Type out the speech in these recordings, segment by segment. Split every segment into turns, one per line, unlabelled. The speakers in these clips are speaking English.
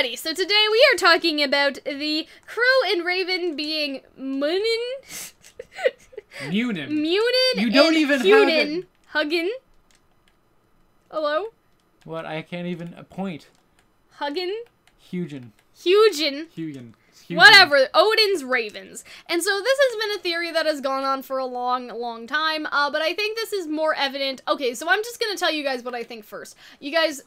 Alrighty, so today we are talking about the Qrow and Raven being Munin.
You don't even have it.
Huggin. Hello?
What? I can't even point.
Huggin.
Hugin.
Whatever, Odin's ravens. And so this has been a theory that has gone on for a long time, but I think this is more evident. Okay, so I'm just gonna tell you guys what I think first. You guys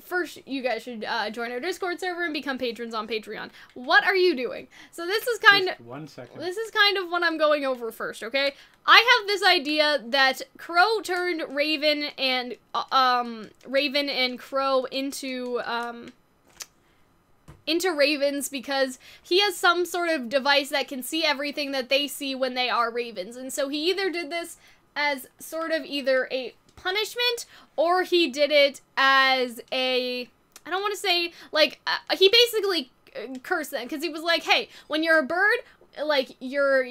should join our Discord server and become patrons on Patreon. What are you doing? So this is kind of...
1 second.
This is kind of what I'm going over first, okay? I have this idea that Qrow turned Raven and Qrow into ravens because he has some sort of device that can see everything that they see when they are ravens. And so he either did this as sort of either a punishment or he did it as a, I don't want to say, like, he basically cursed them because he was like, hey, when you're a bird, like, you're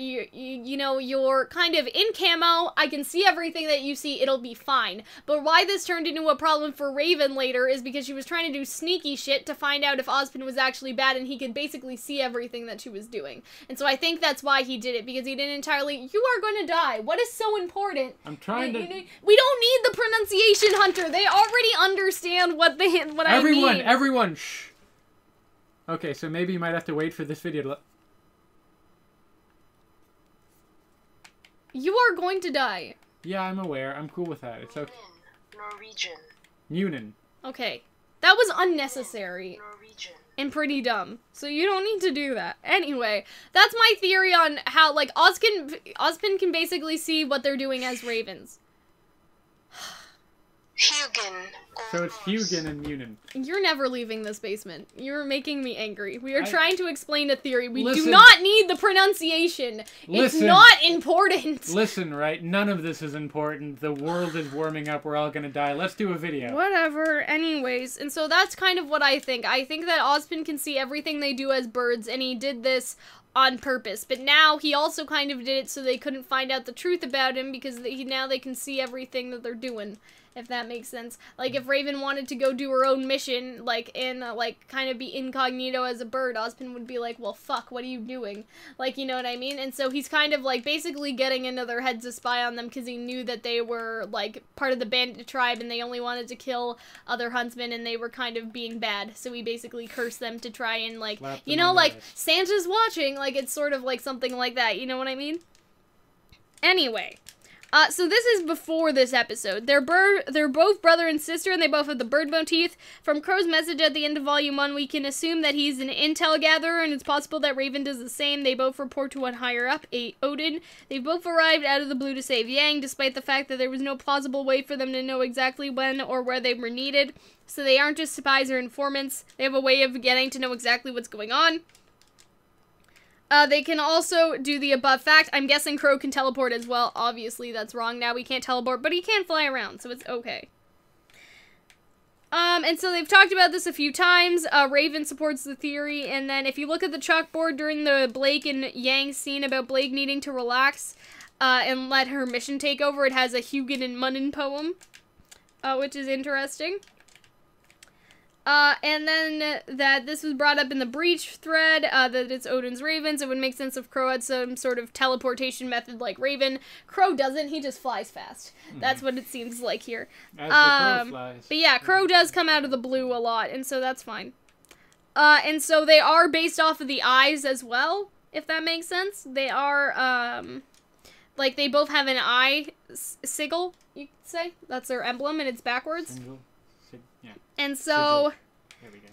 kind of in camo, I can see everything that you see, it'll be fine. But why this turned into a problem for Raven later is because she was trying to do sneaky shit to find out if Ozpin was actually bad, and he could basically see everything that she was doing. And so I think that's why he did it, because he didn't entirely, you are going to die. What is so important?
I'm trying to...
We don't need the pronunciation, Hunter. They already understand what I mean.
Everyone, shh. Okay, so maybe you might have to wait for this video to...
You are going to die.
Yeah, I'm aware. I'm cool with that. It's okay.
Norwegian.
Munin.
Okay. That was unnecessary.
Norwegian.
And pretty dumb. So you don't need to do that. Anyway, that's my theory on how, like, Ozpin can basically see what they're doing as ravens.
Hugin.
So it's Hugin and Munin.
You're never leaving this basement. You're making me angry. We are trying to explain a theory. We
Listen.
do not need the pronunciation. It's not important.
Listen, right? None of this is important. The world is warming up. We're all gonna die. Let's do a video.
Whatever. Anyways, and so that's kind of what I think. I think that Ozpin can see everything they do as birds, and he did this on purpose. But now he also kind of did it so they couldn't find out the truth about him, because now they can see everything that they're doing. If that makes sense. Like, if Raven wanted to go do her own mission, like, and, like, kind of be incognito as a bird, Ozpin would be like, well, fuck, what are you doing? Like, you know what I mean? And so he's kind of, like, basically getting into their heads to spy on them because he knew that they were, like, part of the bandit tribe and they only wanted to kill other huntsmen and they were kind of being bad. So he basically cursed them to try and, like, you know, like, Santa's watching. Like, it's sort of like something like that. You know what I mean? Anyway. So this is before this episode. They're both brother and sister, and they both have the bird motif. From Qrow's message at the end of Volume 1, we can assume that he's an intel gatherer, and it's possible that Raven does the same. They both report to one higher up, Odin. They've both arrived out of the blue to save Yang, despite the fact that there was no plausible way for them to know exactly when or where they were needed. So they aren't just spies or informants. They have a way of getting to know exactly what's going on. They can also do the above fact. I'm guessing Qrow can teleport as well. Obviously, that's wrong now. He can't teleport, but he can fly around, so it's okay. And so they've talked about this a few times. Raven supports the theory, and then if you look at the chalkboard during the Blake and Yang scene about Blake needing to relax and let her mission take over, it has a Hugin and Munin poem, which is interesting. And then that this was brought up in the Breach thread, that it's Odin's ravens. It would make sense if Qrow had some sort of teleportation method like Raven. Qrow doesn't, he just flies fast. That's what it seems like here.
As the Qrow flies.
But yeah, Qrow does come out of the blue a lot, and so that's fine. And so they are based off of the eyes as well, if that makes sense. They are, like, they both have an eye sigil, you could say. That's their emblem, and it's backwards.
Single. Yeah.
And so,
there we go.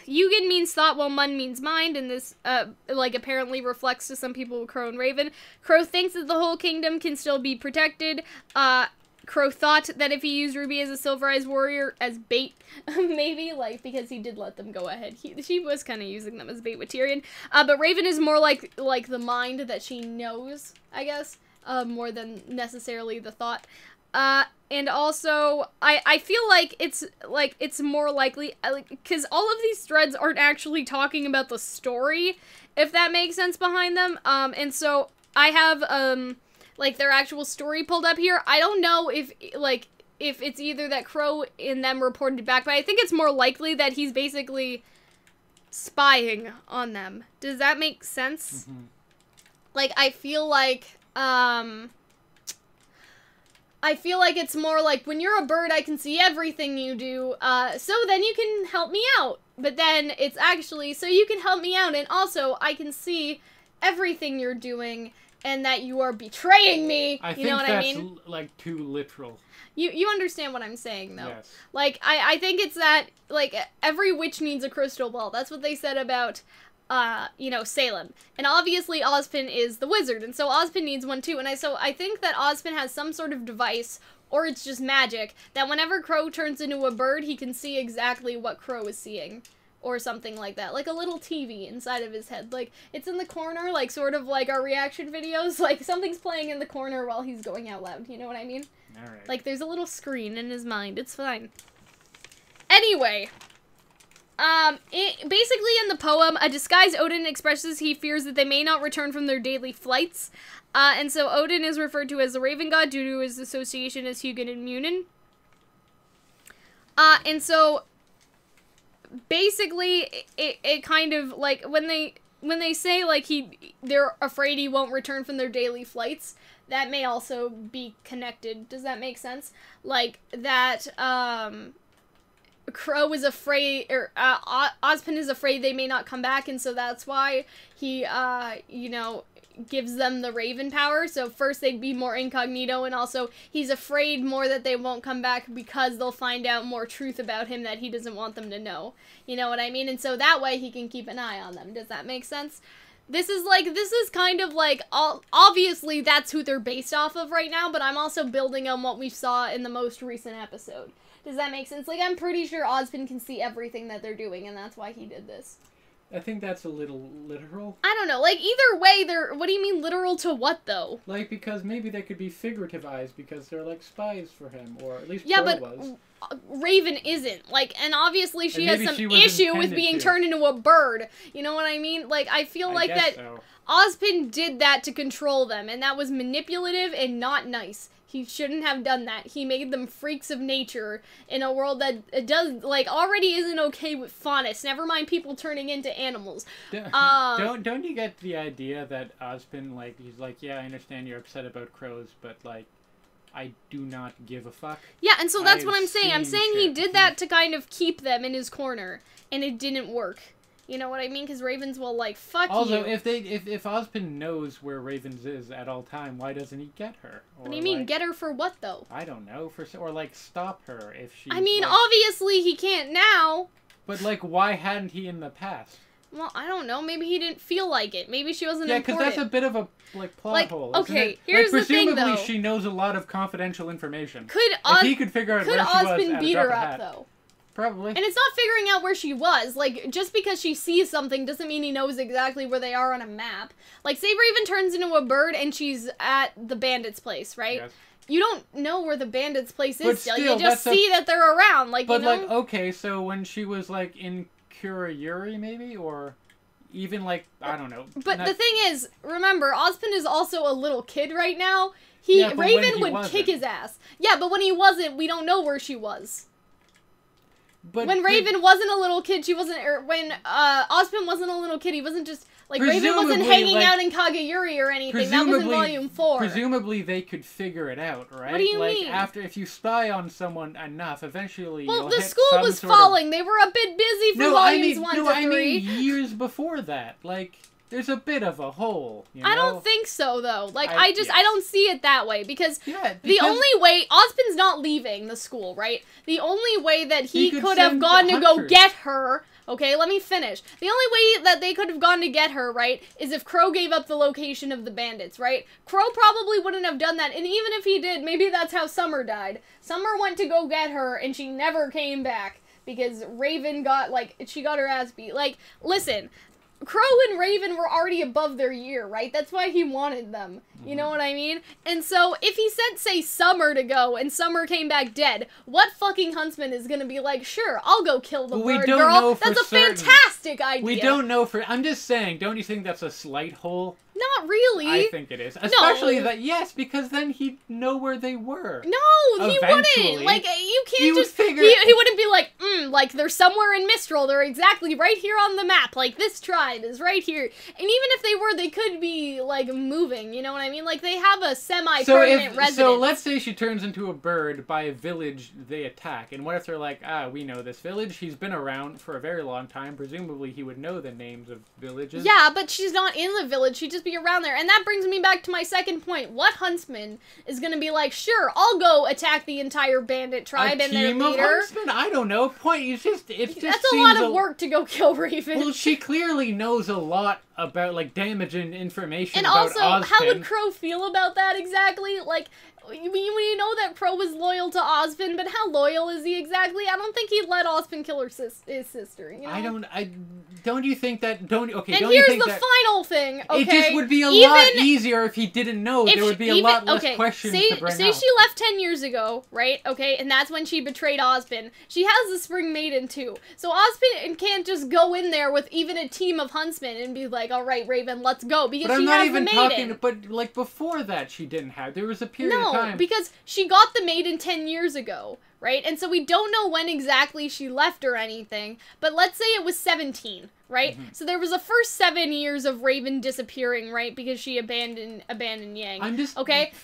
Hugin means thought, while Mun means mind, and this, like, apparently reflects to some people with Qrow and Raven. Qrow thinks that the whole kingdom can still be protected. Qrow thought that if he used RWBY as a Silver-Eyes warrior as bait, maybe, like, because he did let them go ahead. She was kind of using them as bait with Tyrion. But Raven is more like the mind that she knows, I guess. More than necessarily the thought. And also, I feel like it's more likely, because all of these threads aren't actually talking about the story, if that makes sense behind them. And so I have, like, their actual story pulled up here. I don't know if, like, if it's either that Qrow and them reported back, but I think it's more likely that he's basically spying on them. Does that make sense?
Mm-hmm.
Like, I feel like it's more like, when you're a bird, I can see everything you do, so then you can help me out. But then it's actually, so you can help me out, and also I can see everything you're doing, and that you are betraying me. You know what I mean?
Like, too literal.
You understand what I'm saying, though.
Yes.
Like, I think it's that, like, every witch needs a crystal ball. That's what they said about, you know, Salem. And obviously Ozpin is the wizard, and so Ozpin needs one too. And I think that Ozpin has some sort of device, or it's just magic, that whenever Qrow turns into a bird, he can see exactly what Qrow is seeing. Or something like that. Like a little TV inside of his head. Like, it's in the corner, like, sort of like our reaction videos. Like, something's playing in the corner while he's going out loud. You know what I mean?
Alright.
Like, there's a little screen in his mind. It's fine. Anyway. Basically in the poem, a disguised Odin expresses he fears that they may not return from their daily flights. And so Odin is referred to as the Raven God due to his association as Hugin and Munin. And so basically it kind of, like, when they say, like, they're afraid he won't return from their daily flights, that may also be connected. Does that make sense? Like, that, Qrow is afraid, or, Ozpin is afraid they may not come back, and so that's why he, you know, gives them the Raven power. So first they'd be more incognito, and also he's afraid more that they won't come back because they'll find out more truth about him that he doesn't want them to know. You know what I mean? And so that way he can keep an eye on them. Does that make sense? This is kind of like, obviously that's who they're based off of right now, but I'm also building on what we saw in the most recent episode. Does that make sense? Like, I'm pretty sure Ozpin can see everything that they're doing, and that's why he did this.
I think that's a little literal.
I don't know. Like, either way, what do you mean literal to what, though?
Like, because maybe they could be figurative eyes because they're, like, spies for him, or at least
yeah,
Qrow
but
was.
Raven isn't. Like, and obviously she has some
she was
issue with being
to.
turned into a bird. You know what I mean? Like, I feel like that
so.
Ozpin did that to control them, and that was manipulative and not nice. He shouldn't have done that. He made them freaks of nature in a world that does, like, already isn't okay with faunus. Never mind people turning into animals.
Don't you get the idea that Ozpin, like, he's like, yeah, I understand you're upset about crows, but, like, I do not give a fuck.
Yeah, and so that's what I'm saying. I'm
seen
saying he
shit.
did that to kind of keep them in his corner, and it didn't work. You know what I mean? Because Ravens will, like, fuck
also,
you.
if Ozpin knows where Ravens is at all time, why doesn't he get her? Or,
What do you mean,
like,
get her for what, though?
I don't know, or, like, stop her if she.
I mean,
like,
obviously he can't now.
But, like, why hadn't he in the past?
Well, I don't know. Maybe he didn't feel like it. Maybe she wasn't
Yeah,
important.
because that's a bit of a, like, plot
Like,
hole,
okay,
isn't it?
here's
like,
the thing,
presumably
though.
she knows a lot of confidential information.
Could
If he could figure out where she was
Ozpin
at
beat
a drop
her
of
up,
hat.
though?
Probably.
And it's not figuring out where she was. Like, just because she sees something doesn't mean he knows exactly where they are on a map. Like, say Raven turns into a bird and she's at the bandit's place, right?
Yes.
You don't know where the bandit's place is
But
still.
still,
You just
that's
see that they're around. Like,
But,
you know?
like, okay, so when she was, like, in Qrow, maybe? Or even, like, I don't know.
But
Not-
the thing is, remember, Ozpin is also a little kid right now.
Yeah, but when
Raven
he
would
wasn't.
kick his ass. Yeah, but when he wasn't, we don't know where she was.
But
When Raven wasn't a little kid, she wasn't, or when Ozpin wasn't a little kid, he wasn't just, like, Raven wasn't
Presumably,
hanging
like,
out in Kagayuri or anything. That was in Volume 4.
Presumably they could figure it out, right?
What do you
like,
mean?
if you spy on someone enough, eventually
Well,
you'll
the
hit
school
some
was
sort of-
falling. They were a bit busy for Volumes 1 to 3.
I mean years before that. Like, there's a bit of a hole, you know?
I don't think so, though. Like,
I
I don't see it that way, because
Yeah,
the
because
only way, Ozpin's not leaving the school, right? The only way that he
He could
could have
send
gone to go
hunters.
get her, okay, let me finish. The only way that they could have gone to get her, right, is if Qrow gave up the location of the bandits, right? Qrow probably wouldn't have done that, and even if he did, maybe that's how Summer died. Summer went to go get her, and she never came back, because Raven got, like, she got her ass beat. Like, listen, Qrow and Raven were already above their year, right? That's why he wanted them. You know what I mean? And so, if he sent, say, Summer to go, and Summer came back dead, what fucking huntsman is gonna be like, sure, I'll go kill the
Well, we
bird
don't
girl?
know for
That's a
certain.
fantastic idea.
We don't know for... I'm just saying, don't you think that's a slight hole?
No, Not really.
I think it is. Especially that, yes, because then he'd know where they were.
No, he
Eventually.
wouldn't. Like, you can't
He would
just...
figure-
He wouldn't be like, like, they're somewhere in Mistral. They're exactly right here on the map. Like, this tribe is right here. And even if they were, they could be, like, moving. You know what I mean? Like, they have a semi-permanent residence.
So let's say she turns into a bird by a village they attack. And what if they're like, we know this village. He's been around for a very long time. Presumably he would know the names of villages.
Yeah, but she's not in the village. She'd just be around there. And that brings me back to my second point. What huntsman is going to be like, sure, I'll go attack the entire bandit tribe and their leader?
A team of huntsmen? I don't know.
That's a lot of work to go kill Raven.
Well, she clearly knows a lot about, like, damage and information
and
about
also,
Ozpin.
how would Qrow feel about that exactly? Like, we know that Qrow was loyal to Ozpin, but how loyal is he exactly? I don't think he'd let Ozpin kill his sister, you know?
Don't you think that,
And
don't you
here's
think
the
that
final thing, okay?
It just would be a lot easier if he didn't know. There would be a lot less questions to bring up.
Say she left 10 years ago, right? Okay, and that's when she betrayed Ozpin. She has the Spring Maiden, too. So Ozpin can't just go in there with even a team of huntsmen and be like, all right, Raven, let's go, because she has the Maiden.
But, like, before that she didn't have. There was a period of time.
No, because she got the Maiden 10 years ago, right? And so we don't know when exactly she left or anything, but let's say it was 17, right? Mm-hmm. So there was the first 7 years of Raven disappearing, right? Because she abandoned Yang.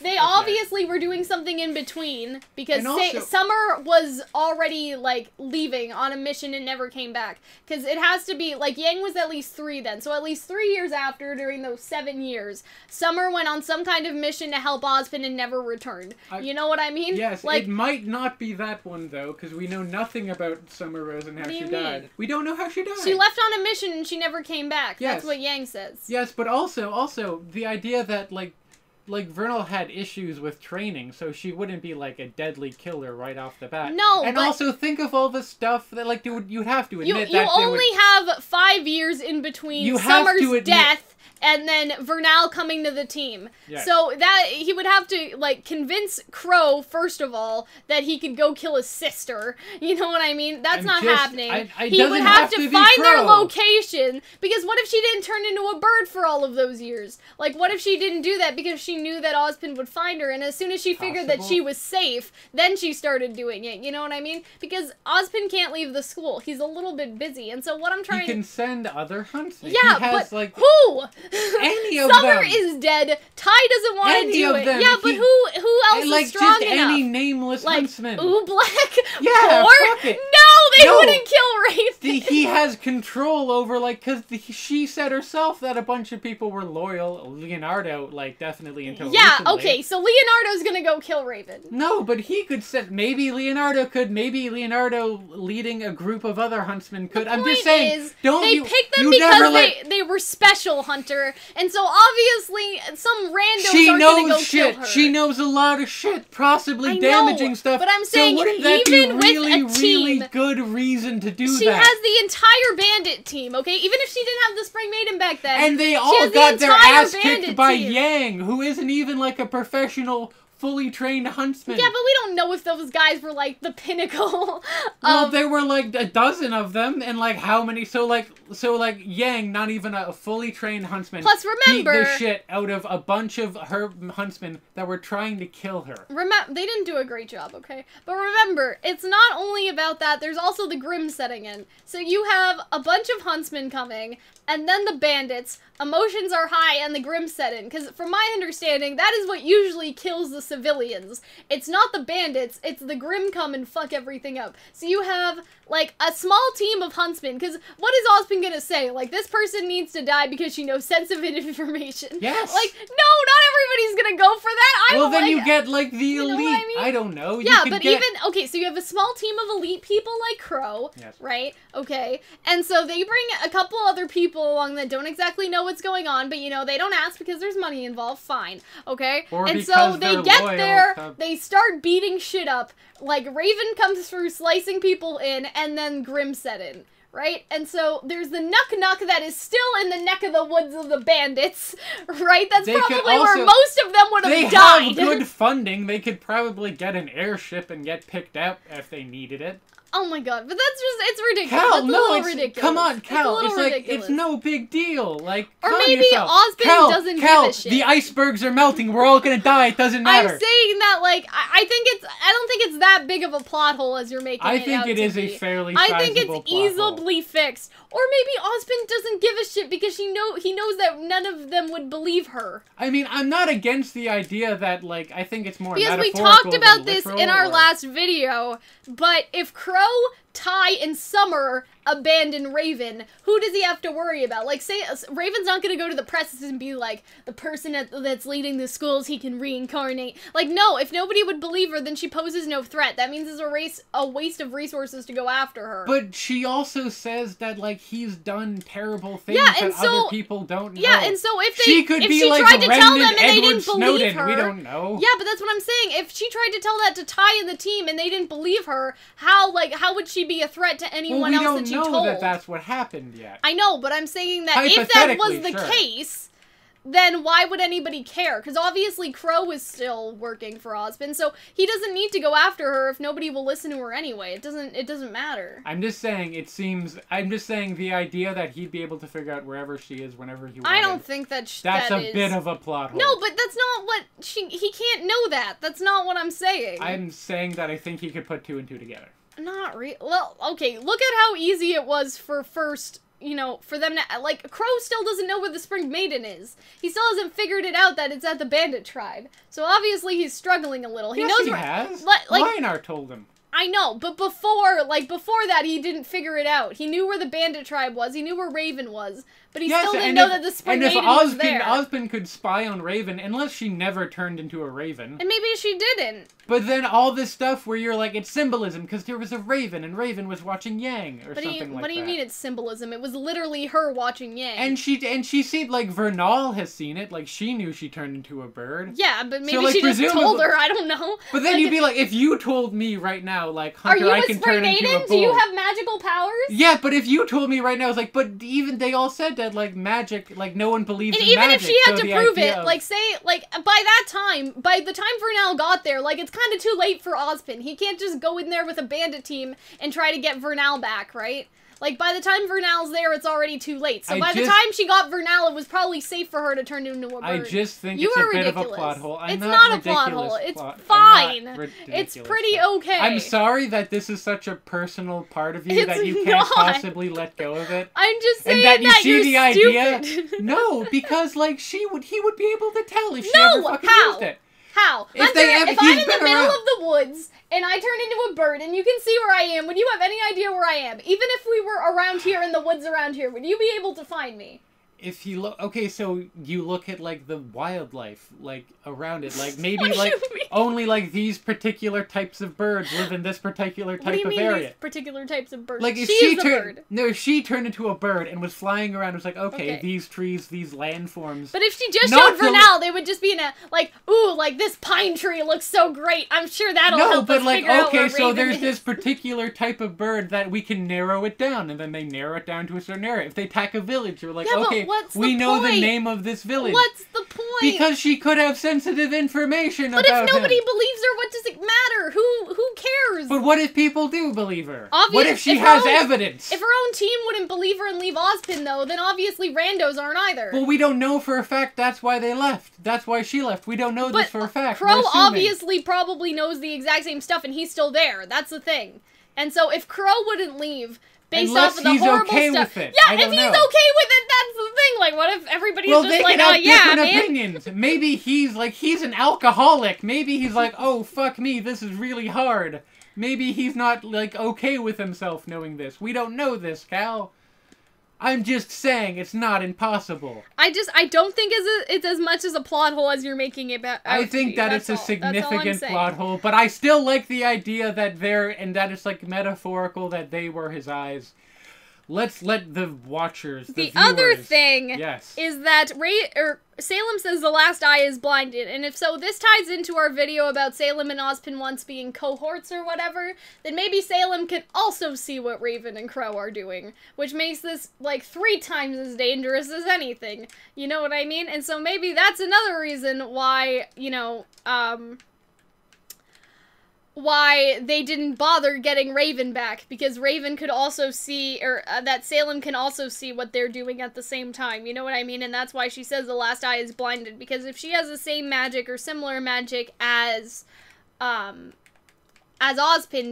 They obviously were doing something in between, because Summer was already, like, leaving on a mission and never came back. Because it has to be, like, Yang was at least 3 then. So at least 3 years after, during those 7 years, Summer went on some kind of mission to help Ozpin and never returned. You know what I mean?
Yes,
like,
it might not be that one, though, because we know nothing about Summer Rose and how she died. We don't know how she died.
She left on a mission and she never came back.
Yes.
That's what Yang says.
Yes, but also the idea that, like Vernal had issues with training, so she wouldn't be, like, a deadly killer right off the bat.
No,
and also think of all the stuff that, like, you'd have to admit
you only have 5 years in between Summer's death and then Vernal coming to the team. Yes. So that he would have to, like, convince Qrow, first of all, that he could go kill his sister. You know what I mean? That's not happening. He would have to find their location, because what if she didn't turn into a bird for all of those years? Like, what if she didn't do that because she knew that Ozpin would find her, and as soon as she figured that she was safe, then she started doing it. You know what I mean? Because Ozpin can't leave the school. He's a little bit busy, and so what I'm trying to...
He can send other huntsmen.
Yeah,
he has,
but
like,
who?
Any of
Summer
them.
is dead. Ty doesn't want to do it.
Them.
Yeah, but who else is strong
just
enough?
Any nameless huntsman.
Black.
Yeah,
fuck it. No, they wouldn't kill Raven.
He has control over, like, because she said herself that a bunch of people were loyal. Leonardo, like, definitely until recently.
Okay, so Leonardo's gonna go kill Raven.
No, but he could send. Maybe Leonardo could. Maybe Leonardo leading a group of other huntsmen could. I'm just saying.
They picked them because they were special, Hunter. And so obviously some randos aren't gonna go kill her.
She knows a lot of shit, possibly damaging stuff.
But I'm saying,
so wouldn't that
even
be really,
with a team,
really good reason to do
she
that?
She has the entire bandit team, okay? Even if she didn't have the Spring Maiden back then.
And they all got their ass kicked by Yang, who isn't even like a professional, fully trained huntsman.
Yeah, but we don't know if those guys were, like, the pinnacle.
Well, there were, like, a dozen of them, and, like, how many? So, like, Yang, not even a fully trained huntsman,
plus, remember,
beat the shit out of a bunch of her huntsmen that were trying to kill her.
They didn't do a great job, okay? But remember, it's not only about that, there's also the Grimm setting in. So you have a bunch of huntsmen coming, and then the bandits, emotions are high, and the Grimm set in. Because from my understanding, that is what usually kills the civilians. It's not the bandits, it's the Grimm come and fuck everything up. So you have, like, a small team of huntsmen, because what is Ozpin gonna say? Like, this person needs to die because she knows sensitive information.
Yes.
Like, no, not everybody's gonna go for that.
Well, then you get, like, the elite. I don't know.
Yeah, but okay, so you have a small team of elite people like Qrow, right? Okay, and so they bring a couple other people along that don't exactly know what's going on, but, you know, they don't ask because there's money involved, fine, okay? And so they get there, they start beating shit up, like, Raven comes through slicing people in, and then Grimm set in. Right? And so there's the Nuck that is still in the neck of the woods of the bandits, right? That's probably where most of them would have died.
They have good funding. They could probably get an airship and get picked up if they needed it.
Oh my god, but that's just, it's ridiculous.
Cal,
that's a
no,
little
it's,
ridiculous.
come on, Cal, it's like,
ridiculous.
it's no big deal. Like,
or
calm
maybe
yourself.
Ozpin
Cal,
doesn't
Cal,
give a shit.
the icebergs are melting, we're all gonna die, it doesn't matter.
I'm saying that, like, I don't think it's that big of a plot hole as you're making it out
I think it is a fairly sizable
I think it's
plot hole.
easily fixed. Or maybe Ozpin doesn't give a shit because he knows that none of them would believe her.
I mean, I'm not against the idea that, like, I think it's more
because we
metaphorical
talked about
than
this
literal,
in our
or...
last video, but if Qrow, Ty, and Summer abandon Raven, who does he have to worry about? Like, say, Raven's not gonna go to the press and be like, the person that's leading the schools, he can reincarnate. Like, no, if nobody would believe her, then she poses no threat. That means it's a waste of resources to go after her.
But she also says that, like, he's done terrible things
and
that
so,
other people don't know.
Yeah, and so if
she could be
she
like
tried to tell them and
Edward
they didn't believe
Snowden.
her,
We don't know.
Yeah, but that's what I'm saying. If she tried to tell that to Ty and the team and they didn't believe her, how would she be a threat to anyone else that she told?
We don't know that that's what happened yet.
I know, but I'm saying that if that was the case, then why would anybody care? Because obviously Qrow is still working for Ozpin, so he doesn't need to go after her if nobody will listen to her anyway. It doesn't matter.
I'm just saying the idea that he'd be able to figure out wherever she is whenever he wanted.
I don't think that's
a bit of a plot hole.
No, but that's not what he can't know that. That's not what I'm saying.
I'm saying that I think he could put two and two together.
Not well, okay, look at how easy it was for for them to, like, Qrow still doesn't know where the Spring Maiden is. He still hasn't figured it out that it's at the bandit tribe. So obviously he's struggling a little. He knows
he
where,
has.
Like,
Lion-Heart told him.
I know, but before that, he didn't figure it out. He knew where the bandit tribe was, he knew where Raven was, but he still didn't know that the Spring Maiden was there.
And if Ozpin could spy on Raven, unless she never turned into a raven.
And maybe she didn't.
But then all this stuff where you're like, it's symbolism, because there was a raven, and Raven was watching Yang, or something like that.
What do you mean it's symbolism? It was literally her watching Yang.
And she seemed like Vernal has seen it, like she knew she turned into a bird.
Yeah, but maybe
so, like,
she just told her, I don't know.
But then you'd be like, if you told me right now, like, Hunter, I can turn into a bull.
Do you have magical powers?
Yeah, but if you told me right now, it's like, but even they all said that, like, magic, like, no one believes in
magic. And
magic.
even if she had to prove it,
of...
like, say, like, by the time Vernal got there, like, it's kind of too late for Ozpin. He can't just go in there with a bandit team and try to get Vernal back, right? Like, by the time Vernal's there, it's already too late. So by the time she got Vernal, it was probably safe for her to turn into a bird.
I just think it's a bit of a plot hole.
It's not a plot hole. It's fine. It's pretty okay.
I'm sorry that this is such a personal part of you that you can't possibly let go of it.
I'm just saying
and that you see
you're
the idea.
stupid.
No, because, like, he would be able to tell if she ever fucking used it.
How?
If
I'm in the middle of the woods and I turn into a bird and you can see where I am, would you have any idea where I am? Even if we were around here in the woods around here, would you be able to find me?
If you look, okay, so you look at, like, the wildlife, like, around it, like, maybe, like, only, like, these particular types of birds live in this particular type of area.
What do you mean these particular types of birds?
Like, if if she turned into a bird and was flying around, it was like, okay, these trees, these landforms.
But if she just showed Vernal, they would just be in a, like, ooh, like, this pine tree looks so great, I'm sure that'll help us figure out where Raven
so there's this particular type of bird that we can narrow it down, and then they narrow it down to a certain area. If they attack a village, you're like, okay, we know the name of this village.
What's the point?
Because she could have sensitive information about him.
But if nobody believes her, what does it matter? Who cares?
But what if people do believe her?
What
if she has evidence?
If her own team wouldn't believe her and leave Ozpin, though, then obviously randos aren't either.
Well, we don't know for a fact that's why they left. That's why she left. We don't know this for a fact.
Qrow obviously probably knows the exact same stuff, and he's still there. That's the thing. And so if Qrow wouldn't leave... Based off of the horrible stuff.
With it.
Yeah, if he's okay with it, that's the thing. Like, what if everybody's just like, oh yeah, man?
Opinions. Maybe he's an alcoholic. Maybe he's like, oh fuck me, this is really hard. Maybe he's not, like, okay with himself knowing this. We don't know this, Cal. I'm just saying it's not impossible.
I don't think it's as much as a plot hole as you're making it out.
I think that it's a significant plot hole, but I still like the idea that that it's, like, metaphorical that they were his eyes. Let's let the watchers, the viewers...
other thing is that Salem says the last eye is blinded, and if so, this ties into our video about Salem and Ozpin once being cohorts or whatever, then maybe Salem can also see what Raven and Qrow are doing, which makes this, like, 3 times as dangerous as anything. You know what I mean? And so maybe that's another reason why, why they didn't bother getting Raven back, because Raven could also see, or that Salem can also see what they're doing at the same time, you know what I mean? And that's why she says the last eye is blinded, because if she has the same magic or similar magic as Ozpin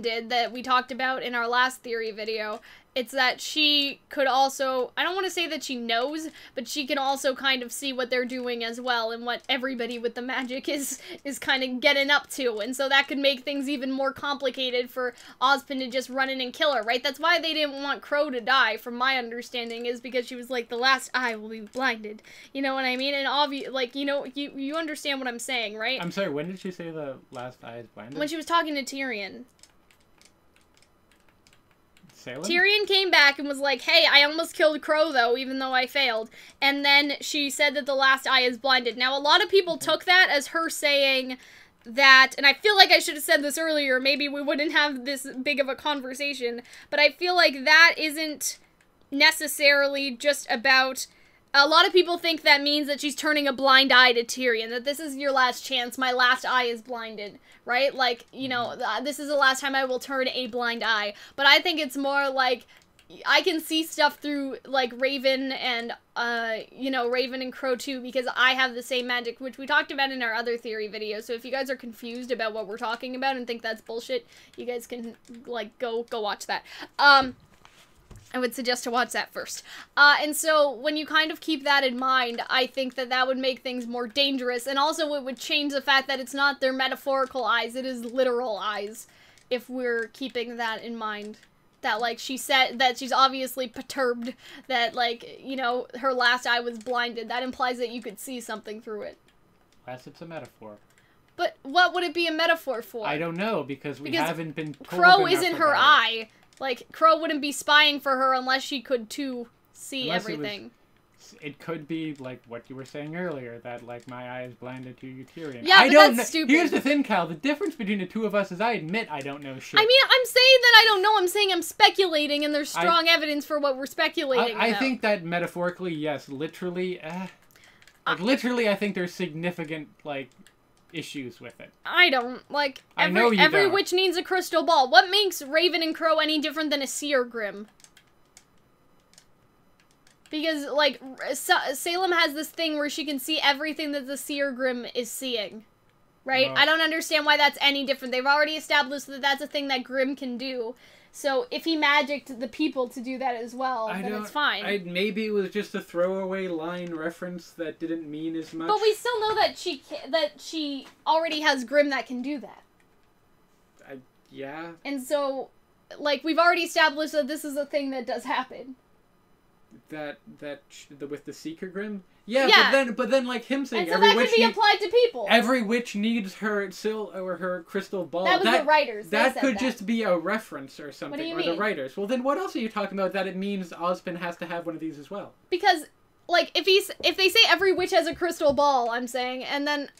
did, that we talked about in our last theory video, it's that she could also, I don't want to say that she knows, but she can also kind of see what they're doing as well, and what everybody with the magic is kind of getting up to, and so that could make things even more complicated for Ozpin to just run in and kill her, right? That's why they didn't want Qrow to die, from my understanding, is because she was like, the last eye will be blinded, you know what I mean? And like, you know, you understand what I'm saying, right?
I'm sorry, when did she say the last eye is blinded?
When she was talking to Tyrion.
Salem?
Tyrion came back and was like, hey, I almost killed Qrow, though, even though I failed. And then she said that the last eye is blinded. Now, a lot of people took that as her saying that, and I feel like I should have said this earlier, maybe we wouldn't have this big of a conversation, but I feel like that isn't necessarily just about... A lot of people think that means that she's turning a blind eye to Tyrion, that this is your last chance, my last eye is blinded, right? Like, you know, this is the last time I will turn a blind eye. But I think it's more like, I can see stuff through, like, Raven and, you know, Raven and Qrow too, because I have the same magic, which we talked about in our other theory video. So if you guys are confused about what we're talking about and think that's bullshit, you guys can, like, go watch that. I would suggest to watch that first. And so when you kind of keep that in mind, I think that that would make things more dangerous. And also it would change the fact that it's not their metaphorical eyes, it is literal eyes, if we're keeping that in mind. That, like, she said that she's obviously perturbed, that, like, you know, her last eye was blinded. That implies that you could see something through it.
That's it's a metaphor.
But what would it be a metaphor for?
I don't know, because we haven't been told
Qrow
enough
isn't her
about it.
eye. Like, Qrow wouldn't be spying for her unless she could, too, see
Unless
everything.
It could be, like, what you were saying earlier, that, like, my eye is blinded to you, Tyrion.
Yeah,
I
but
don't
that's
know.
stupid.
Here's the thing, Cal. The difference between the two of us is I admit I don't know shit.
I mean, I'm saying that I don't know. I'm saying I'm speculating, and there's strong evidence for what we're speculating
I
about.
think that metaphorically, yes. Literally, literally, I think there's significant, like, issues with it.
I don't. Like,
I know you
every
don't.
witch needs a crystal ball. What makes Raven and Qrow any different than a seer grim? Because, like, Salem has this thing where she can see everything that the seer grim is seeing. Right?
Well,
I don't understand why that's any different. They've already established that that's a thing that Grimm can do. So if he magicked the people to do that as well, then it's fine.
Maybe it was just a throwaway line reference that didn't mean as much.
But we still know that she already has Grimm that can do that.
Yeah.
And so, like, we've already established that this is a thing that does happen.
With the Seeker Grim? Yeah,
Yeah.
But then like him saying
And so
every
that
witch
could be applied to people.
every witch needs her her crystal ball.
That was the writers. They
That
said
could
that.
just be a reference or something.
What do you
or
mean?
the writers. Well, then what else are you talking about that it means Ozpin has to have one of these as well?
Because, like, if they say every witch has a crystal ball, I'm saying, and then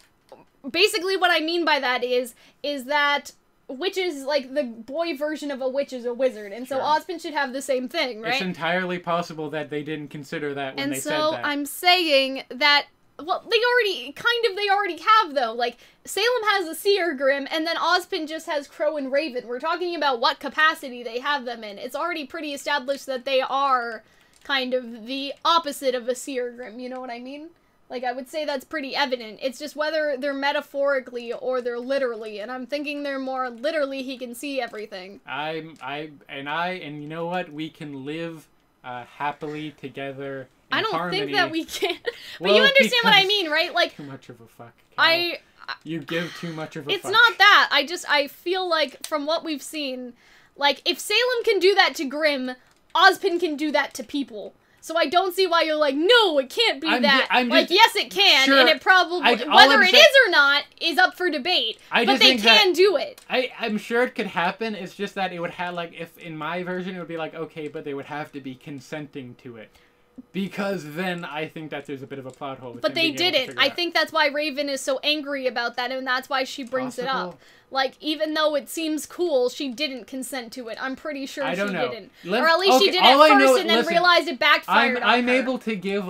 basically what I mean by that is that witches, like, the boy version of a witch is a wizard, and so
Sure.
Ozpin should have the same thing, right?
It's entirely possible that they didn't consider that when they said that.
And so I'm saying that, well, they already have, though. Like, Salem has a Seer Grim, and then Ozpin just has Qrow and Raven. We're talking about what capacity they have them in. It's already pretty established that they are kind of the opposite of a Seer Grim, you know what I mean? Like, I would say that's pretty evident. It's just whether they're metaphorically or they're literally, and I'm thinking they're more literally he can see everything.
And you know what? We can live happily together in
I don't
harmony.
think that we can. But
Well,
you understand what I
because-
mean, right? Like,
Too much of a fuck. Cal. You give too much of a
it's
fuck.
not that. I feel like from what we've seen, like, if Salem can do that to Grimm, Ozpin can do that to people. So I don't see why you're like, no, it can't be that. Like, yes, it can,
Sure,
and it probably,
all
whether
I'm
it
saying-
is or not, is up for debate.
I
But
just
they
think that-
can do it.
I'm sure it could happen. It's just that it would have, like, if in my version it would be like, okay, but they would have to be consenting to it. Because then I think that there's a bit of a plot hole. with
But
them
they
being able to
didn't.
figure
I
out.
think that's why Raven is so angry about that, and that's why she brings it
Possible.
up. like, even though it seems cool, she didn't consent to it. I'm pretty sure she didn't. Or at least she did it first and then realized it backfired on her.
I'm able to give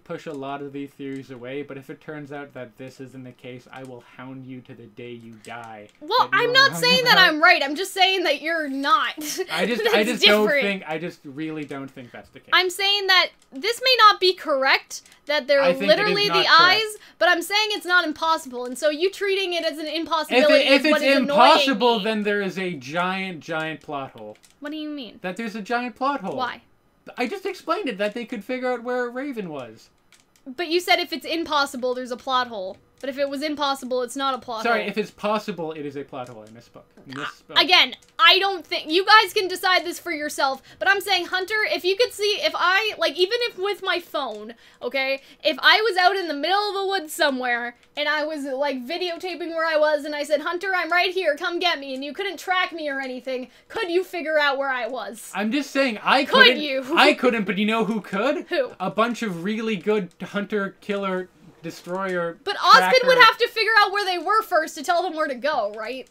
push a lot of these theories away, but if it turns out that this isn't the case, I will hound you to the day you die.
Well, I'm not saying that I'm right. I'm just saying that you're not.
I just really don't think that's the case.
I'm saying that this may not be correct, that they're literally the eyes, but I'm saying it's not impossible, and so you treating it as an impossibility
if it's impossible,
me.
then there is a giant plot hole.
What do you mean?
That there's a giant plot hole.
Why?
I just explained it, that they could figure out where Raven was.
But you said if it's impossible, there's a plot hole. But if it was impossible, it's not a plot hole.
Sorry, if it's possible, it is a plot hole. I misspoke.
Again, I don't think... You guys can decide this for yourself, but I'm saying, Hunter, if you could see... If I... Like, even if with my phone, okay? If I was out in the middle of the woods somewhere, and I was, like, videotaping where I was, and I said, Hunter, I'm right here, come get me, and you couldn't track me or anything, could you figure out where I was?
I'm just saying, I couldn't...
Could you?
I couldn't, but you know who could?
Who?
A bunch of really good hunter-killer... destroyer.
But Ozpin would have to figure out where they were first to tell them where to go, right?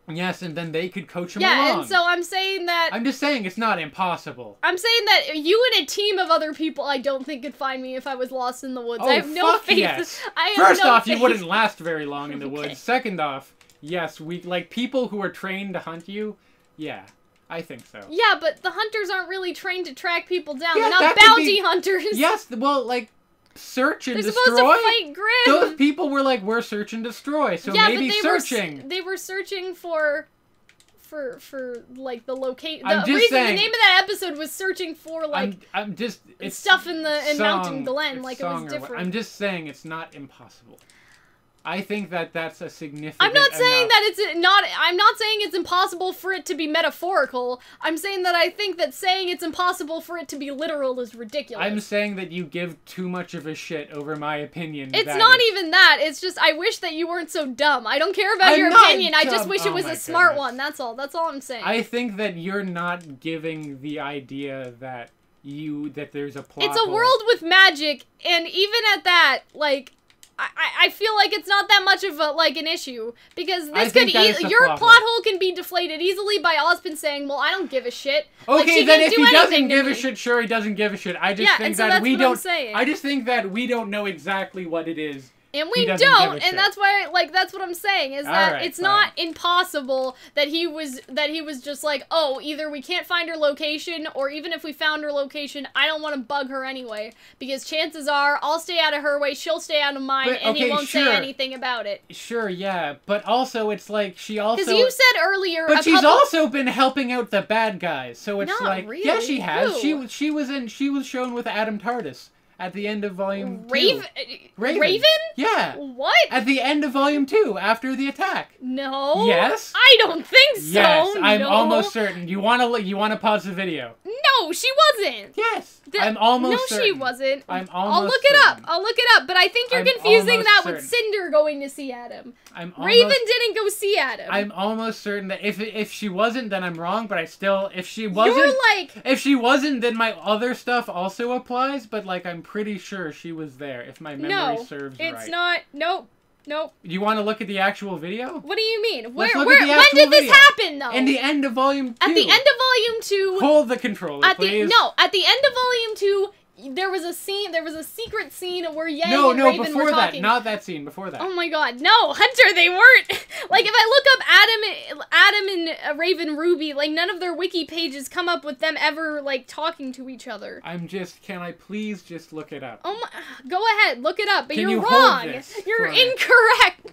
Yes, and then they could coach them along.
Yeah, and so I'm saying that...
I'm just saying it's not impossible.
I'm saying that you and a team of other people I don't think could find me if I was lost in the woods.
Oh,
I have no faith.
Yes.
I have
First
no
off,
faith.
you wouldn't last very long in the
Okay.
woods. Second off, yes, people who are trained to hunt you, yeah. I think so.
Yeah, but the hunters aren't really trained to track people down.
Yeah,
They're not
that could
bounty
be-
hunters.
Yes, well, like, search and
They're
destroy.
supposed to fight Grim.
Those people were like, we're search and destroy, so
yeah,
maybe
but
searching.
they were searching for like the location.
I'm
The
just
reason
saying,
the name of that episode was searching for like
I'm just it's
stuff in Mountain Glen.
it's
Like it was
song or
different.
I'm just saying it's not impossible. I think that that's a significant.
I'm not saying
enough-
that it's not. I'm not saying it's impossible for it to be metaphorical. I'm saying that I think that saying it's impossible for it to be literal is ridiculous.
I'm saying that you give too much of a shit over my opinion.
It's not even that. It's just I wish that you weren't so dumb. I don't care about your
not
opinion. I just
dumb.
wish it
Oh
was
my
a smart
goodness.
one. That's all. That's all I'm saying.
I think that you're not giving the idea that there's a plot.
It's a
hole.
world with magic, and even at that, like, I feel like it's not that much of an issue because
I
this
think
could
that is a
your
plot
plot hole can be deflated easily by Ozpin saying, "Well, I don't give a shit." Like,
Okay,
she
then
didn't
if
do
he doesn't
anything to
give a
me.
shit, sure, he doesn't give a shit. I just
Yeah,
think
and so
that
that's
we
what I'm
don't.
saying.
I just think that we don't know exactly what it is.
And
He
we
doesn't give a
don't,
shit.
and that's why, like, that's what I'm saying, is that
Alright,
it's
fine.
not impossible that he was just like, oh, either we can't find her location, or even if we found her location, I don't want to bug her anyway, because chances are, I'll stay out of her way, she'll stay out of mine,
But,
and he
okay,
won't
sure.
say anything about it.
Sure, yeah, but also it's like she also.
Because you said earlier,
But
a
she's
couple-
also been helping out the bad guys, so it's
Not
like,
really.
yeah, she has.
Who?
She was shown with Adam TARDIS at the end of volume 2.
Raven?
Yeah.
What?
At the end of volume 2, after the attack.
No.
Yes?
I don't think so.
Yes, I'm
no.
almost certain. You wanna pause the video?
No, she wasn't.
Yes, I'm almost
No,
certain.
she wasn't.
I'm
I'll
almost
look it up.
certain.
I'll look it up. But I think you're
I'm
confusing
almost
that with
certain.
Cinder going to see Adam.
I'm
Raven
almost,
didn't go see Adam.
I'm almost certain that if she wasn't, then I'm wrong. But I still, if she wasn't,
You're like,
if she wasn't, then my other stuff also applies. But like, I'm pretty sure she was there. If my memory
no,
serves
it's
right.
not. Nope. Nope.
You want to look at the actual video?
What do you mean?
Let's
Where?
look at the
When
actual
did this
video.
happen, though?
In the end of volume 2.
At the end of volume 2.
Hold the controller, please.
At the end of volume 2, there was a scene. There was a secret scene where Yang
No,
and
no,
Raven
before
were
that,
talking.
not that scene. Before that.
Oh my god, no, Hunter, they weren't. Like, if I look up Adam and Raven Ruby, like, none of their wiki pages come up with them ever, like, talking to each other.
Can I please just look it up?
Oh my, go ahead, look it up, but
Can
you're
you hold
wrong.
this
You're
for me?
incorrect.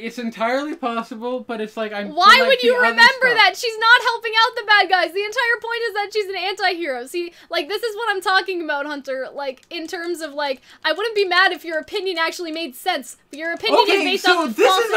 It's entirely possible, but it's like,
Why
like
would
the
you
other
remember
stuff.
that? She's not helping out the bad guys. The entire point is that she's an anti-hero. See, like, this is what I'm talking about, Hunter. Like, in terms of, like, I wouldn't be mad if your opinion actually made sense, but your opinion is
Okay,
based
so
off of
this
false
is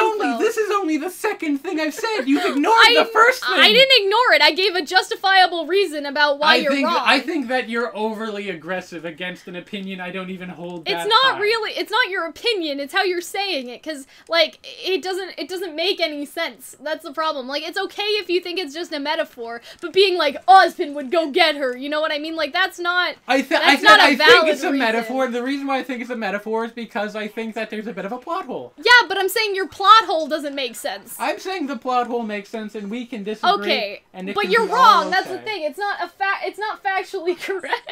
info.
only the second thing I've said. You've ignored the first thing.
I didn't ignore it. I gave a justifiable reason about why you're wrong.
I think that you're overly aggressive against an opinion I don't even hold that
It's not
high.
really. It's not your opinion. It's how you're saying it. Cause like it doesn't make any sense. That's the problem. Like it's okay if you think it's just a metaphor, but being like Ozpin would go get her. You know what I mean? Like that's not.
I think it's a metaphor. The reason why I think it's a metaphor is because I think that there's a bit of a plot hole.
Yeah, but I'm saying your plot hole doesn't make sense.
I'm saying the plot hole makes sense, and we can disagree.
Okay,
and
but you're wrong. That's the thing. It's not It's not factually correct.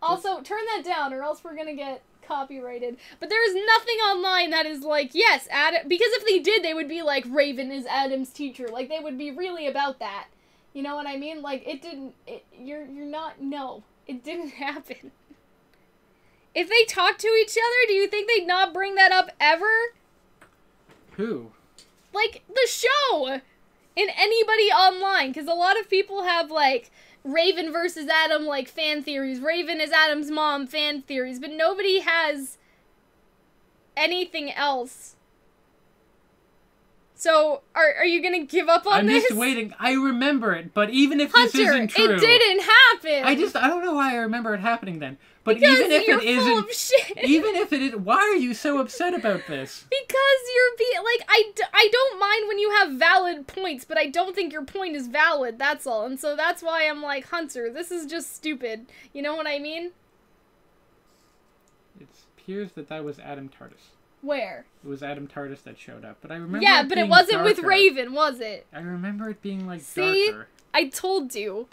Also, turn that down, or else we're gonna get copyrighted. But there is nothing online that is like, yes, Adam. Because if they did, they would be like, Raven is Adam's teacher. Like they would be really about that. You know what I mean? Like it didn't. You're not. No. It didn't happen. If they talked to each other, do you think they'd not bring that up ever?
Who?
Like, the show! And anybody online, because a lot of people have, like, Raven versus Adam, like, fan theories. Raven is Adam's mom fan theories, but nobody has anything else. So, are you gonna give up on this?
I'm just waiting. I remember it, but even if
Hunter,
this isn't true...
it didn't happen!
I don't know why I remember it happening then. But
because
even if
you're
it isn't...
full of shit.
Even if it is... Why are you so upset about this?
Because you're being... Like, I don't mind when you have valid points, but I don't think your point is valid, that's all. And so that's why I'm like, Hunter, this is just stupid. You know what I mean?
It appears that was Adam Tardis.
Where?
It was Adam Tardis that showed up, but I remember
yeah, but it wasn't with Raven, was it?
I remember it being, like,
See?
darker.
I told you.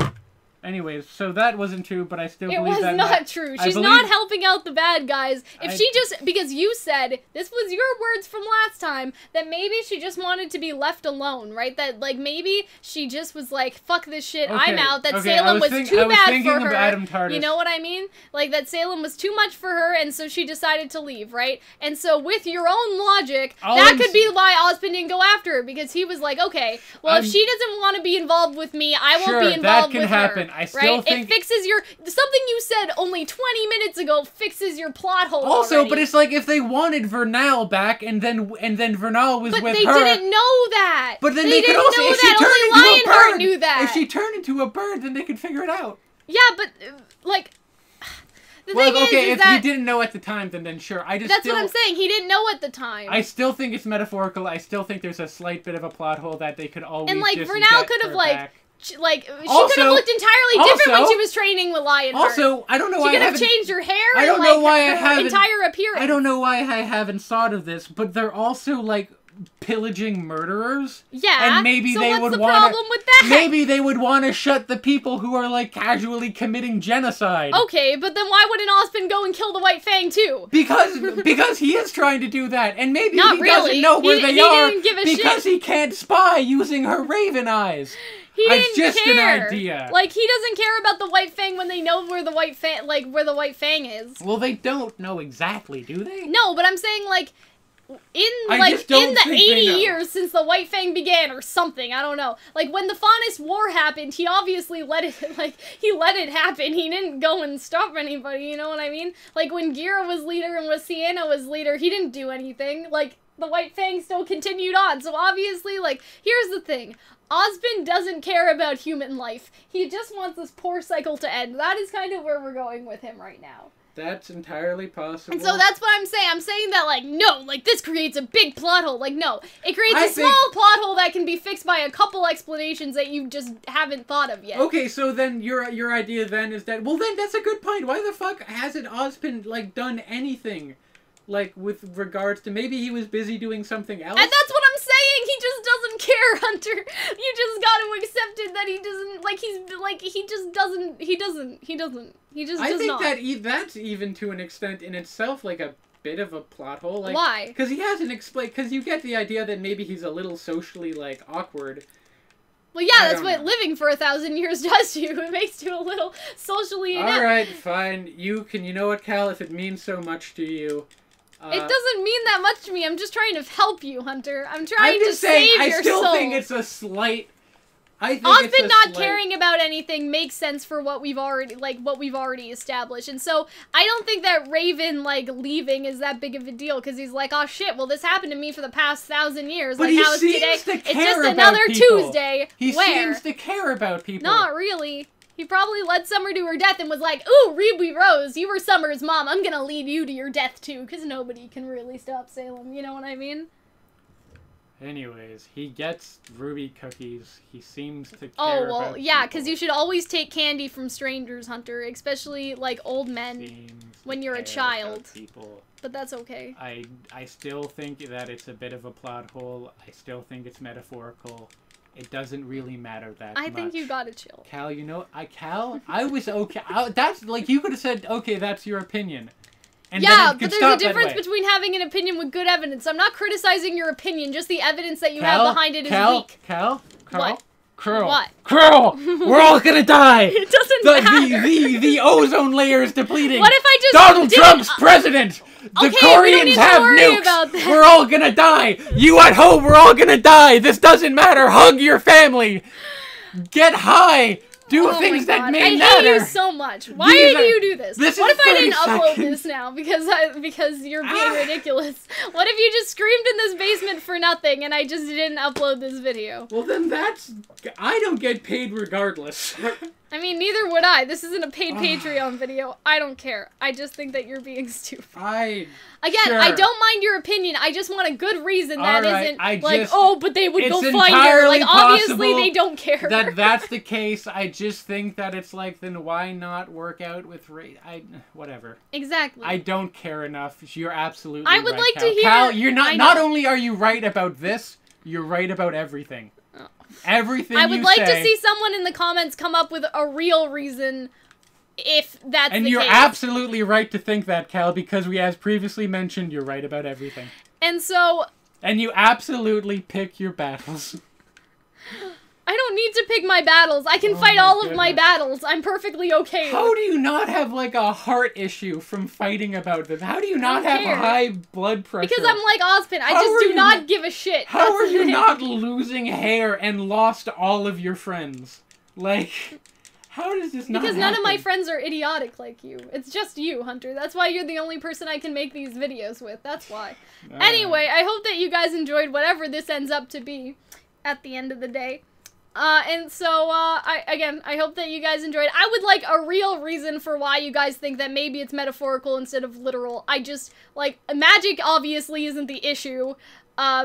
Anyways, so that wasn't true, but I still believe that...
It was not true. She's not helping out the bad guys. Because you said, this was your words from last time, that maybe she just wanted to be left alone, right? That, like, maybe she just was like, fuck this shit, I'm out. That Salem was too bad for her.
Adam Tardis.
You know what I mean? Like, that Salem was too much for her, and so she decided to leave, right? And so, with your own logic, that could be why Ozpin didn't go after her, because he was like, okay, well, if she doesn't want to be involved with me, I won't be involved with her.
Sure, that can happen. I still think...
It fixes your... Something you said only 20 minutes ago fixes your plot hole
also,
already.
But it's like if they wanted Vernal back and then Vernal was with her...
But they didn't know that!
But then
they
could also... If she turned into a bird...
knew that!
If she turned into a bird, then they could figure it out.
Yeah, but, like... The
thing
is
if
that...
he didn't know at the time, then sure.
That's what I'm saying. He didn't know at the time.
I still think it's metaphorical. I still think there's a slight bit of a plot hole that they could always
and, like,
just
Vernal could have, like...
back.
She could have looked entirely different when she was training with Lionheart.
Also, I don't know why
she could have changed her hair.
I don't know why I haven't.
Entire appearance.
I don't know why I haven't thought of this, but they're also like pillaging murderers.
Yeah.
And maybe
so
they
what's
would
the
want
problem with that?
Maybe they would want to shut the people who are like casually committing genocide.
Okay, but then why wouldn't Ozpin go and kill the White Fang too?
Because he is trying to do that, and maybe
Not
he
really.
doesn't know where they are
didn't give a
because
shit.
he can't spy using her raven eyes.
It's
just
care.
An idea.
Like, he doesn't care about the White Fang when they know where the White Fang, where the White Fang is.
Well, they don't know exactly, do they?
No, but I'm saying, like, in the 80 years since the White Fang began or something, I don't know. Like, when the Faunus War happened, he obviously let it happen. He didn't go and stop anybody, you know what I mean? Like, when Gira was leader and when Sienna was leader, he didn't do anything. Like, the White Fang still continued on. So obviously, like, here's the thing. Ozpin doesn't care about human life. He just wants this poor cycle to end. That is kind of where we're going with him right now.
That's entirely possible.
And so that's what I'm saying. I'm saying that, like, no, like, this creates a big plot hole. Like, no. It creates a small plot hole that can be fixed by a couple explanations that you just haven't thought of yet.
Okay, so then your idea then is that, well, then that's a good point. Why the fuck hasn't Ozpin, like, done anything? Like, with regards to, maybe he was busy doing something else?
And that's what I'm saying! He just doesn't care, Hunter! You just gotta accept it that he doesn't, like, he just doesn't, he just does not.
I think that's even to an extent in itself, like, a bit of a plot hole. Like,
why?
Because he hasn't explained, because you get the idea that maybe he's a little socially, like, awkward.
Well, yeah, that's what living for 1,000 years does to you. It makes you a little socially inept.
Alright, fine. You know what, Cal, if it means so much to you...
it doesn't mean that much to me. I'm just trying to help you, Hunter. I'm trying to save your soul.
I still think it's a slight...
Ozpin not caring about anything makes sense for what we've already established. And so, I don't think that Raven, like, leaving is that big of a deal, because he's like, oh shit, well, this happened to me for the past 1,000 years.
But
like, how it's today. It's just another Tuesday.
He seems to care about people.
Not really. He probably led Summer to her death and was like, ooh, RWBY Rose, you were Summer's mom. I'm gonna lead you to your death, too, because nobody can really stop Salem. You know what I mean?
Anyways, he gets Ruby cookies. He seems to care
Oh, well,
about
yeah, because
people.
you should always take candy from strangers, Hunter, especially, like, old men
Seems
when
to
you're a
care
child.
about people.
But that's okay.
I still think that it's a bit of a plot hole. I still think it's metaphorical. It doesn't really matter that much.
I think you gotta chill.
Cal, you know, I was okay. That's, like, you could have said, okay, that's your opinion. And
Yeah,
then it
but
could
there's
stop
a difference
that way.
between having an opinion with good evidence. I'm not criticizing your opinion, just the evidence that you have behind it is weak.
Cal,
What?
Qrow.
What?
Qrow! We're all gonna die!
It doesn't matter.
The ozone layer is depleting!
What if I just
Donald
did-
Trump's president! The
Okay, we don't
Koreans
need to
have
worry
nukes!
about that.
We're all gonna die! You at home, we're all gonna die! This doesn't matter! Hug your family! Get high! Do
Oh
things
my
that
God.
may
I
matter!
hate you so much. Why
These
do
are-
you do this?
this
What
is
if I
30
didn't upload
seconds.
this now because you're being ridiculous? What if you just screamed in this basement for nothing and I just didn't upload this video?
Well then I don't get paid regardless.
I mean, neither would I. This isn't a paid Patreon video. I don't care. I just think that you're being stupid. Again,
Sure.
I don't mind your opinion. I just want a good reason that
Alright,
isn't
I
like,
just-
oh, but they would go
it's
find her.
entirely
Like, obviously
possible
they don't care.
that's the case. I just think that it's like, then why not work out with whatever.
Exactly.
I don't care enough. You're absolutely
I would
right,
like
Cal.
to hear-
Cal, you're
I
not
know.
only are you right about this, you're right about everything.
Oh.
Everything
I would
you
like
say,
to see someone in the comments come up with a real reason if that's
and
the
you're
case.
absolutely right to think that, Cal, because we, as previously mentioned, you're right about everything.
And so,
And you absolutely pick your battles.
I don't need to pick my battles. I can
Oh
fight
my
all of my
goodness.
battles. I'm perfectly okay
How
with
do you not have, like, a heart issue from fighting about this? How do you not
don't
have
care.
high blood pressure?
because I'm like Ozpin. I
How
just
are
do
you
not
not-
give a shit.
How
That's
are
the
you
thing.
not losing hair and lost all of your friends? Like, how does this not
Because none of my
happen?
friends are idiotic like you. It's just you, Hunter. That's why you're the only person I can make these videos with. That's why. Anyway, I hope that you guys enjoyed whatever this ends up to be at the end of the day. And so, I hope that you guys enjoyed. I would like a real reason for why you guys think that maybe it's metaphorical instead of literal. I just, like, magic obviously isn't the issue,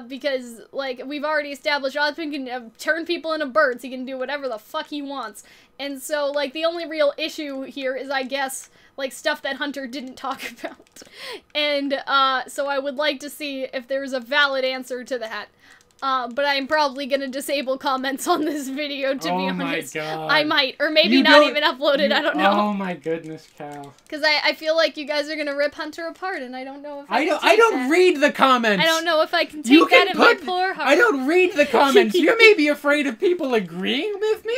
because, like, we've already established Ozpin can turn people into birds. He can do whatever the fuck he wants. And so, like, the only real issue here is, I guess, like, stuff that Hunter didn't talk about. And, so I would like to see if there's a valid answer to that. But I'm probably gonna disable comments on this video, to be honest.
Oh my god.
I might, or maybe
You
not
don't-
even upload it, I don't know.
Oh my goodness, Cal.
Because I feel like you guys are gonna rip Hunter apart, and I don't know if I can
I
take
don't
that.
read the comments.
I don't know if I can
You
take that
can
in my
put-
poor heart.
I don't read the comments. You may be afraid of people agreeing with me,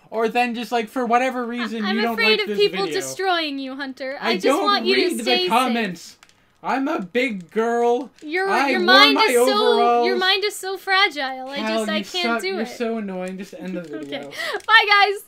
or then just like for whatever reason
I'm
you don't
afraid
like
of
this
people
video.
destroying you, Hunter.
I
just
don't
want you
read
to
the
stay
comments. I'm a big girl.
safe. Your
I
your
wore
mind
my
is so
overalls.
your mind is so fragile.
Cal,
I
you
can't
suck.
do
You're
it.
so annoying. Just end the video.
Okay. Bye guys.